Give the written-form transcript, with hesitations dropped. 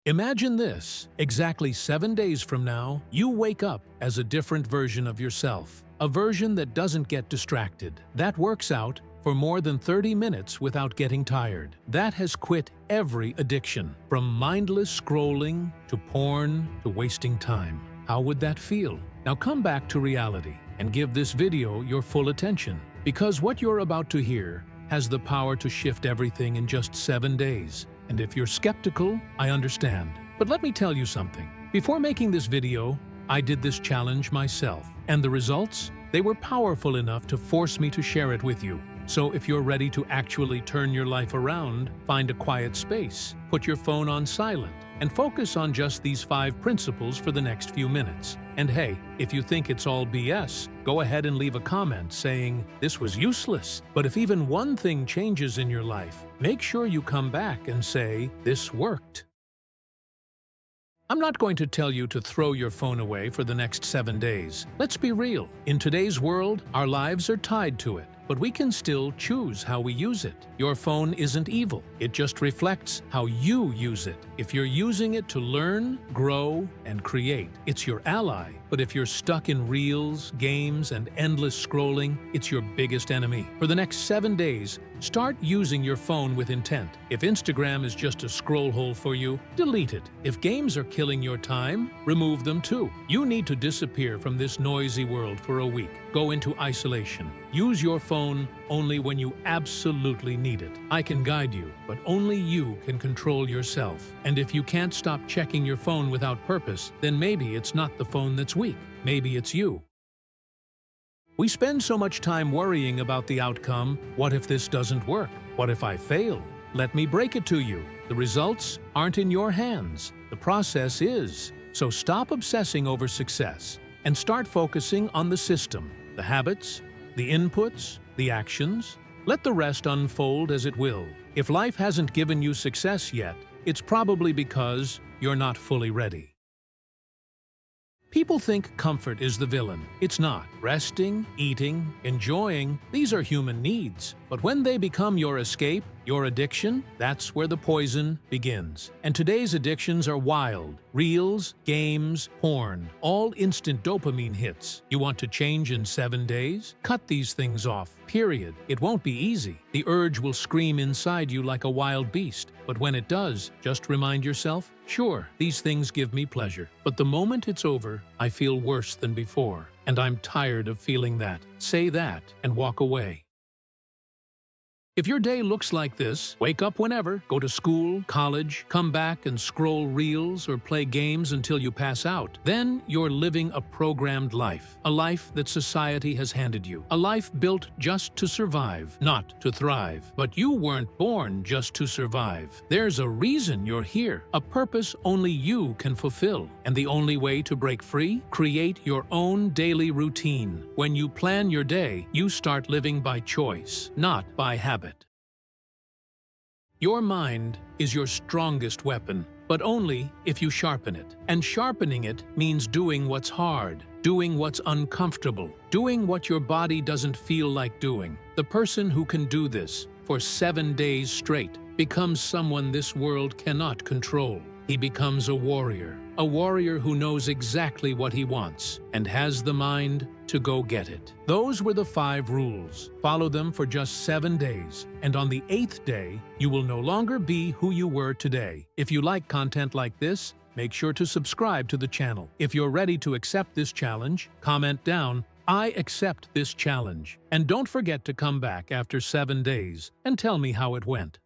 Imagine this. Exactly 7 days from now, you wake up as a different version of yourself. A version that doesn't get distracted, that works out for more than 30 minutes without getting tired, that has quit every addiction, from mindless scrolling to porn to wasting time. How would that feel? Now come back to reality and give this video your full attention, because what you're about to hear has the power to shift everything in just 7 days. And if you're skeptical, I understand. But let me tell you something. Before making this video, I did this challenge myself. And the results? They were powerful enough to force me to share it with you. So if you're ready to actually turn your life around, find a quiet space, put your phone on silent, and focus on just these 5 principles for the next few minutes. And hey, if you think it's all BS, go ahead and leave a comment saying, "This was useless." But if even one thing changes in your life, make sure you come back and say, "This worked." I'm not going to tell you to throw your phone away for the next 7 days. Let's be real. In today's world, our lives are tied to it, but we can still choose how we use it. Your phone isn't evil. It just reflects how you use it. If you're using it to learn, grow, and create, it's your ally. But if you're stuck in reels, games, and endless scrolling, it's your biggest enemy. For the next 7 days, start using your phone with intent. If Instagram is just a scroll hole for you, delete it. If games are killing your time, remove them too. You need to disappear from this noisy world for a week. Go into isolation. Use your phone only when you absolutely need it. I can guide you, but only you can control yourself. And if you can't stop checking your phone without purpose, then maybe it's not the phone that's weak. Maybe it's you. We spend so much time worrying about the outcome. What if this doesn't work? What if I fail? Let me break it to you. The results aren't in your hands. The process is. So stop obsessing over success and start focusing on the system, the habits, the inputs, the actions. Let the rest unfold as it will. If life hasn't given you success yet, it's probably because you're not fully ready. People think comfort is the villain. It's not. Resting, eating, enjoying, these are human needs. But when they become your escape, your addiction, that's where the poison begins. And today's addictions are wild. Reels, games, porn, all instant dopamine hits. You want to change in 7 days? Cut these things off, period. It won't be easy. The urge will scream inside you like a wild beast. But when it does, just remind yourself, sure, these things give me pleasure. But the moment it's over, I feel worse than before. And I'm tired of feeling that. Say that and walk away. If your day looks like this, wake up whenever, go to school, college, come back and scroll reels or play games until you pass out, then you're living a programmed life, a life that society has handed you, a life built just to survive, not to thrive. But you weren't born just to survive. There's a reason you're here, a purpose only you can fulfill. And the only way to break free? Create your own daily routine. When you plan your day, you start living by choice, not by habit. Your mind is your strongest weapon, but only if you sharpen it. And sharpening it means doing what's hard, doing what's uncomfortable, doing what your body doesn't feel like doing. The person who can do this for 7 days straight becomes someone this world cannot control. He becomes a warrior who knows exactly what he wants and has the mind to go get it. Those were the 5 rules. Follow them for just 7 days, and on the 8th day, you will no longer be who you were today. If you like content like this, make sure to subscribe to the channel. If you're ready to accept this challenge, comment down, "I accept this challenge." And don't forget to come back after 7 days and tell me how it went.